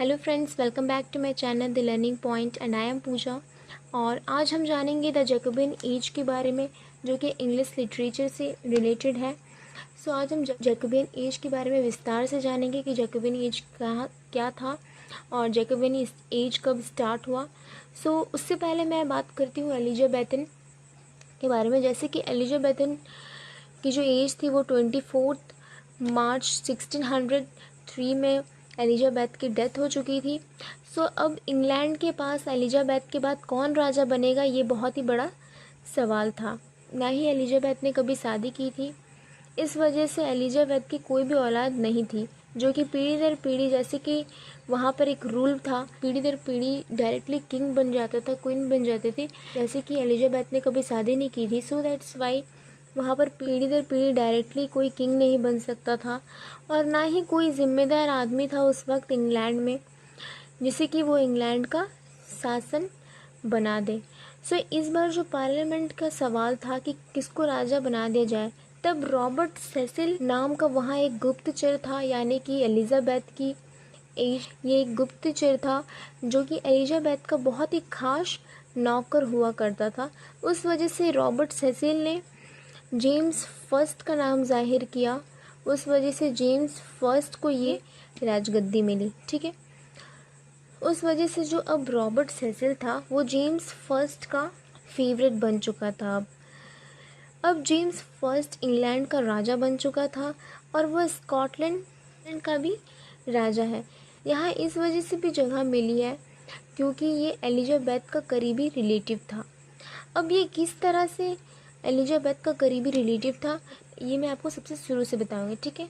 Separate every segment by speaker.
Speaker 1: Hello friends, welcome back to my channel the learning point and I am Pooja. और आज हम जानेंगे the Jacobian as के बारे में, जो कि इंग्लिश लिटरेचर से रिलेटेड है। सो आज हम जैकोबियन एज के बारे में विस्तार से जानेंगे कि जैकोबियन एज क्या था और जैकोबियन एज कब स्टार्ट हुआ। उससे पहले मैं बात करती हूँ एलिजाबेथन के बारे में। जैसे कि एलिजाबेथन की जो एज थी वो 24 मार्च 1603 में एलिजाबेथ की डेथ हो चुकी थी। अब इंग्लैंड के पास एलिजाबेथ के बाद कौन राजा बनेगा, ये बहुत ही बड़ा सवाल था। ना ही एलिजाबेथ ने कभी शादी की थी, इस वजह से एलिजाबेथ की कोई भी औलाद नहीं थी, जो कि पीढ़ी दर पीढ़ी, जैसे कि वहाँ पर एक रूल था, पीढ़ी दर पीढ़ी डायरेक्टली किंग बन जाता था, क्वीन बन जाते थे। जैसे कि एलिजाबेथ ने कभी शादी नहीं की थी, सो दैट्स वाई वहाँ पर पीढ़ी दर पीढ़ी डायरेक्टली कोई किंग नहीं बन सकता था। और ना ही कोई जिम्मेदार आदमी था उस वक्त इंग्लैंड में, जिसे कि वो इंग्लैंड का शासन बना दे। इस बार जो पार्लियामेंट का सवाल था कि किसको राजा बना दिया जाए, तब रॉबर्ट सेसिल नाम का वहाँ एक गुप्तचर था, यानी कि एलिजाबेथ की एज, ये एक गुप्तचर था जो कि एलिजाबेथ का बहुत ही खास नौकर हुआ करता था। उस वजह से रॉबर्ट सेसिल ने जेम्स फर्स्ट का नाम जाहिर किया। उस वजह से जेम्स फर्स्ट को ये राजगद्दी मिली। ठीक है, उस वजह से जो अब रॉबर्ट सेसिल था वो जेम्स फर्स्ट का फेवरेट बन चुका था। अब जेम्स फर्स्ट इंग्लैंड का राजा बन चुका था और वह स्कॉटलैंड का भी राजा है। यहाँ इस वजह से भी जगह मिली है क्योंकि ये एलिजाबेथ का करीबी रिलेटिव था। अब ये किस तरह से एलिजाबेथ का करीबी रिलेटिव था, ये मैं आपको सबसे शुरू से बताऊंगी। ठीक है,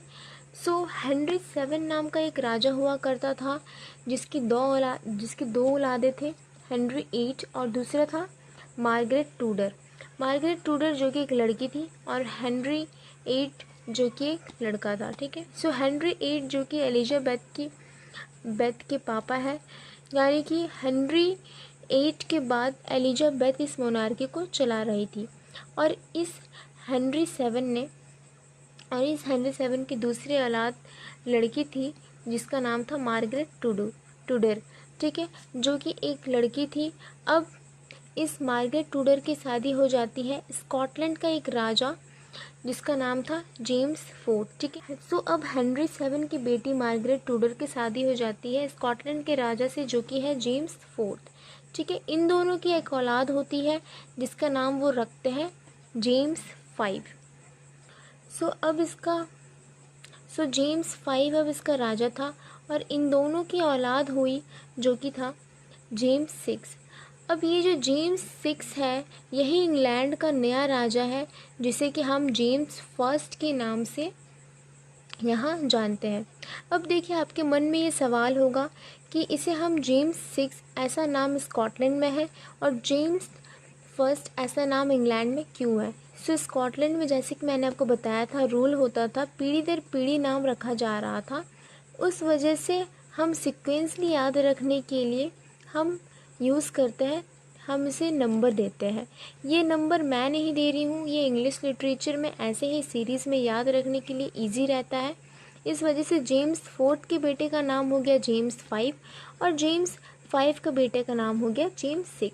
Speaker 1: हेनरी 7 नाम का एक राजा हुआ करता था, जिसकी दो औलादे थे, हेनरी 8 और दूसरा था मार्गरेट टूडर। मार्गरेट टूडर जो कि एक लड़की थी और हेनरी 8 जो कि एक लड़का था। ठीक है, हेनरी 8 जो कि एलिजाबेथ के पापा है, यानी कि हेनरी 8 के बाद एलिजाबेथ इस मोनार्की को चला रही थी। और इस हेनरी 7 की दूसरी औलाद लड़की थी जिसका नाम था मार्गरेट टूडर। ठीक है, जो कि एक लड़की थी। अब इस मार्गरेट टूडर की शादी हो जाती है स्कॉटलैंड का एक राजा जिसका नाम था जेम्स फोर्थ। ठीक है, अब हेनरी 7 की बेटी मार्गरेट टूडर की शादी हो जाती है स्कॉटलैंड के राजा से, जो कि है जेम्स फोर्थ। ठीक है, इन दोनों की एक औलाद होती है जिसका नाम वो रखते हैं जेम्स 5। जेम्स 5 अब इसका राजा था और इन दोनों की औलाद हुई जो कि था जेम्स 6। अब ये जो जेम्स 6 है, यही इंग्लैंड का नया राजा है, जिसे कि हम जेम्स फर्स्ट के नाम से यहाँ जानते हैं। अब देखिए, आपके मन में ये सवाल होगा कि इसे हम जेम्स 6 ऐसा नाम स्कॉटलैंड में है और जेम्स फर्स्ट ऐसा नाम इंग्लैंड में क्यों है। स्कॉटलैंड में, जैसे कि मैंने आपको बताया था, रूल होता था, पीढ़ी दर पीढ़ी नाम रखा जा रहा था। उस वजह से हम सिक्वेंसली याद रखने के लिए हम यूज़ करते हैं, हम इसे नंबर देते हैं। ये नंबर मैं नहीं दे रही हूँ, ये इंग्लिश लिटरेचर में ऐसे ही सीरीज़ में याद रखने के लिए ईजी रहता है। इस वजह से जेम्स 4 के बेटे का नाम हो गया जेम्स 5 और जेम्स 5 का बेटे का नाम हो गया जेम्स 6।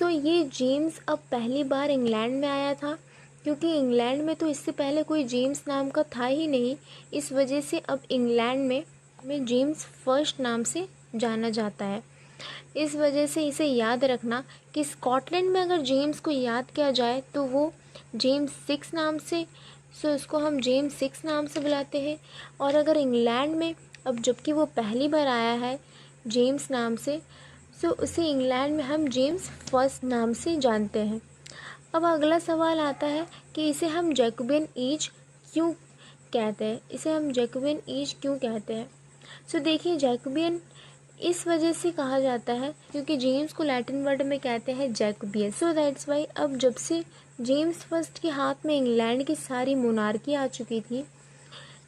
Speaker 1: ये जेम्स अब पहली बार इंग्लैंड में आया था, क्योंकि इंग्लैंड में तो इससे पहले कोई जेम्स नाम का था ही नहीं। इस वजह से अब इंग्लैंड में जेम्स फर्स्ट नाम से जाना जाता है। इस वजह से इसे याद रखना कि स्कॉटलैंड में अगर जेम्स को याद किया जाए तो वो जेम्स 6 नाम से, इसको हम जेम्स 6 नाम से बुलाते हैं। और अगर इंग्लैंड में अब जबकि वो पहली बार आया है जेम्स नाम से, उसे इंग्लैंड में हम जेम्स फर्स्ट नाम से जानते हैं। अब अगला सवाल आता है कि इसे हम जैकोबियन एज क्यों कहते हैं, देखिए, जैकोबियन इस वजह से कहा जाता है क्योंकि जेम्स को लैटिन वर्ड में कहते हैं जैकोबियस। दैट्स वाई अब जब से जेम्स फर्स्ट के हाथ में इंग्लैंड की सारी मोनार्की आ चुकी थी,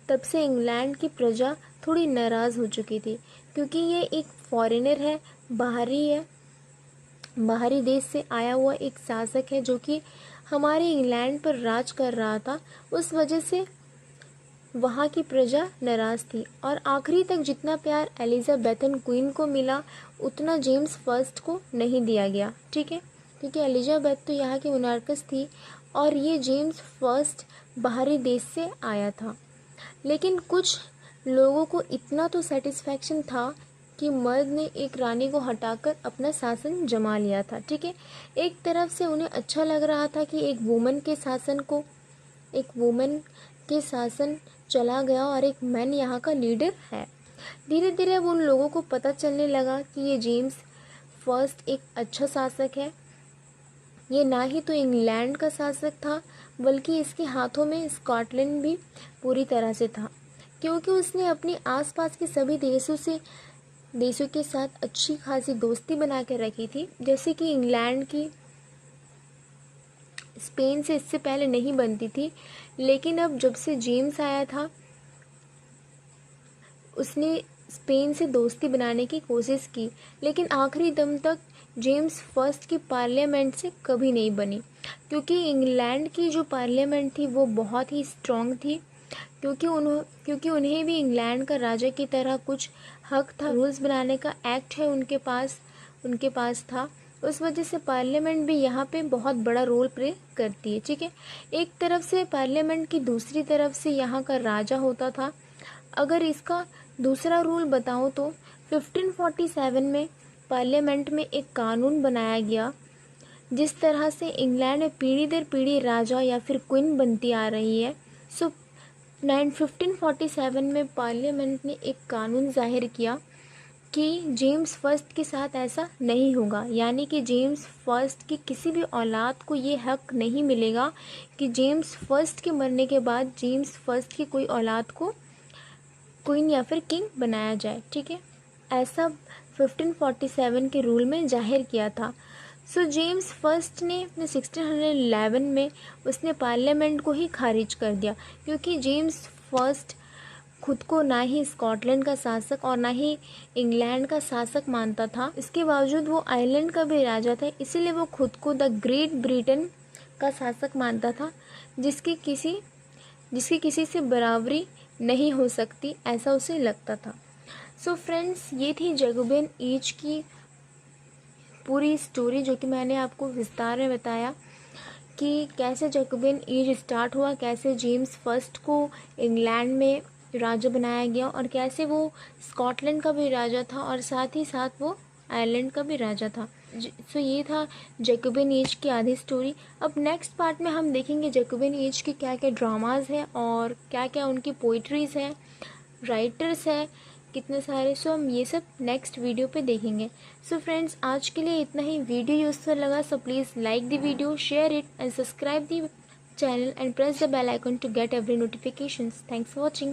Speaker 1: तब से इंग्लैंड की प्रजा थोड़ी नाराज़ हो चुकी थी, क्योंकि ये एक फॉरेनर है, बाहरी देश से आया हुआ एक शासक है जो कि हमारे इंग्लैंड पर राज कर रहा था। उस वजह से वहाँ की प्रजा नाराज़ थी और आखिरी तक जितना प्यार एलिजाबेथन क्वीन को मिला उतना जेम्स फर्स्ट को नहीं दिया गया। ठीक है, क्योंकि एलिजाबेथ तो यहाँ की मोनार्कस थी और ये जेम्स फर्स्ट बाहरी देश से आया था। लेकिन कुछ लोगों को इतना तो सेटिस्फैक्शन था कि मर्द ने एक रानी को हटाकर अपना शासन जमा लिया था। ठीक है, एक तरफ से उन्हें अच्छा लग रहा था कि एक वुमन के शासन चला गया और एक मैन यहाँ का लीडर है। धीरे धीरे अब उन लोगों को पता चलने लगा कि ये जेम्स फर्स्ट एक अच्छा शासक है। ये ना ही तो इंग्लैंड का शासक था बल्कि इसके हाथों में स्कॉटलैंड भी पूरी तरह से था, क्योंकि उसने अपनी आसपास के सभी देशों के साथ अच्छी खासी दोस्ती बना के रखी थी। जैसे कि इंग्लैंड की स्पेन से इससे पहले नहीं बनती थी, लेकिन अब जब से जेम्स आया था उसने स्पेन से दोस्ती बनाने की कोशिश की, लेकिन आखिरी दम तक जेम्स फर्स्ट की पार्लियामेंट से कभी नहीं बनी, क्योंकि इंग्लैंड की जो पार्लियामेंट थी वो बहुत ही स्ट्रॉन्ग थी, क्योंकि उन्हें भी इंग्लैंड का राजा की तरह कुछ हक था। रूल्स बनाने का एक्ट है उनके पास था। उस वजह से पार्लियामेंट भी यहाँ पे बहुत बड़ा रोल प्ले करती है। ठीक है, एक तरफ से पार्लियामेंट की दूसरी तरफ से यहाँ का राजा होता था। अगर इसका दूसरा रूल बताऊँ तो 1547 में पार्लियामेंट में एक कानून बनाया गया। जिस तरह से इंग्लैंड में पीढ़ी दर पीढ़ी राजा या फिर क्वीन बनती आ रही है, सो 1547 में पार्लियामेंट ने एक कानून जाहिर किया कि जेम्स फर्स्ट के साथ ऐसा नहीं होगा। यानी कि जेम्स फर्स्ट की किसी भी औलाद को ये हक नहीं मिलेगा कि जेम्स फर्स्ट के मरने के बाद जेम्स फर्स्ट की कोई औलाद को क्वीन या फिर किंग बनाया जाए। ठीक है, ऐसा 1547 के रूल में जाहिर किया था। सो जेम्स फर्स्ट ने अपने 1611 में उसने पार्लियामेंट को ही खारिज कर दिया, क्योंकि जेम्स फर्स्ट खुद को ना ही स्कॉटलैंड का शासक और ना ही इंग्लैंड का शासक मानता था। इसके बावजूद वो आयरलैंड का भी राजा था, इसीलिए वो खुद को द ग्रेट ब्रिटेन का शासक मानता था, जिसकी किसी से बराबरी नहीं हो सकती, ऐसा उसे लगता था। सो फ्रेंड्स, ये थी जैकोबियन एज की पूरी स्टोरी, जो कि मैंने आपको विस्तार में बताया कि कैसे जैकोबियन एज स्टार्ट हुआ, कैसे जेम्स फर्स्ट को इंग्लैंड में राजा बनाया गया और कैसे वो स्कॉटलैंड का भी राजा था और साथ ही साथ वो आयरलैंड का भी राजा था। सो ये था जैकोबियन एज की आधी स्टोरी। अब नेक्स्ट पार्ट में हम देखेंगे जैकोबियन एज के क्या क्या ड्रामाज हैं और क्या क्या उनकी पोइट्रीज़ हैं, राइटर्स हैं कितने सारे। सो हम ये सब नेक्स्ट वीडियो पे देखेंगे। सो फ्रेंड्स, आज के लिए इतना ही। वीडियो यूजफुल लगा so please like the video, share it and subscribe the channel and press the bell icon to get every notifications. Thanks for watching.